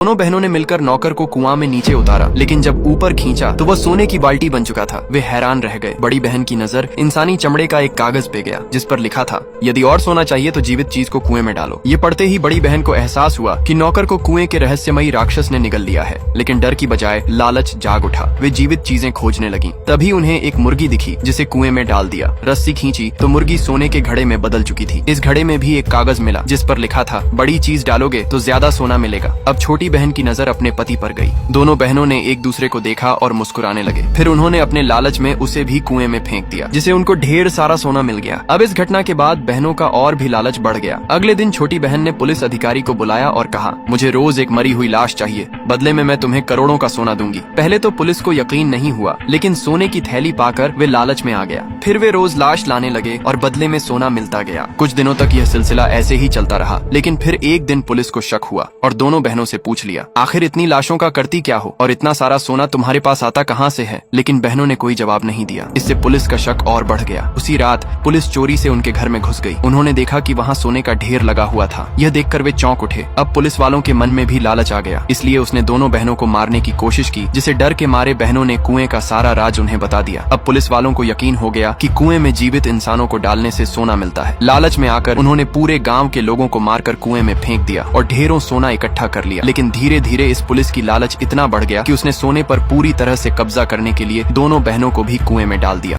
दोनों बहनों ने मिलकर नौकर को कुआं में नीचे उतारा, लेकिन जब ऊपर खींचा तो वह सोने की बाल्टी बन चुका था। वे हैरान रह गए। बड़ी बहन की नजर इंसानी चमड़े का एक कागज पे गया, जिस पर लिखा था, यदि और सोना चाहिए तो जीवित चीज को कुएं में डालो। ये पढ़ते ही बड़ी बहन को एहसास हुआ कि नौकर को कुएं के रहस्यमयी राक्षस ने निगल लिया है, लेकिन डर की बजाय लालच जाग उठा। वे जीवित चीजें खोजने लगी। तभी उन्हें एक मुर्गी दिखी, जिसे कुएं में डाल दिया। रस्सी खींची तो मुर्गी सोने के घड़े में बदल चुकी थी। इस घड़े में भी एक कागज मिला, जिस पर लिखा था, बड़ी चीज डालोगे तो ज्यादा सोना मिलेगा। अब छोटी बहन की नजर अपने पति पर गई। दोनों बहनों ने एक दूसरे को देखा और मुस्कुराने लगे। फिर उन्होंने अपने लालच में उसे भी कुएं में फेंक दिया, जिसे उनको ढेर सारा सोना मिल गया। अब इस घटना के बाद बहनों का और भी लालच बढ़ गया। अगले दिन छोटी बहन ने पुलिस अधिकारी को बुलाया और कहा, मुझे रोज एक मरी हुई लाश चाहिए, बदले में मैं तुम्हें करोड़ों का सोना दूंगी। पहले तो पुलिस को यकीन नहीं हुआ, लेकिन सोने की थैली पाकर वे लालच में आ गया। फिर वे रोज लाश लाने लगे और बदले में सोना मिलता गया। कुछ दिनों तक यह सिलसिला ऐसे ही चलता रहा, लेकिन फिर एक दिन पुलिस को शक हुआ और दोनों बहनों से पूछ लिया, आखिर इतनी लाशों का करती क्या हो और इतना सारा सोना तुम्हारे पास आता कहाँ से है? लेकिन बहनों ने कोई जवाब नहीं दिया। इससे पुलिस का शक और बढ़ गया। उसी रात पुलिस चोरी से उनके घर में घुस गई। उन्होंने देखा कि वहाँ सोने का ढेर लगा हुआ था। यह देखकर वे चौंक उठे। अब पुलिस वालों के मन में भी लालच आ गया, इसलिए उसने दोनों बहनों को मारने की कोशिश की, जिसे डर के मारे बहनों ने कुएं का सारा राज उन्हें बता दिया। अब पुलिस वालों को यकीन हो गया कि कुएं में जीवित इंसानों को डालने से सोना मिलता है। लालच में आकर उन्होंने पूरे गाँव के लोगों को मारकर कुएं में फेंक दिया और ढेरों सोना इकट्ठा कर लिया। लेकिन धीरे धीरे इस पुलिस की लालच इतना बढ़ गया कि उसने सोने पर पूरी तरह से कब्जा करने के लिए दोनों बहनों को भी कुएं में डाल दिया।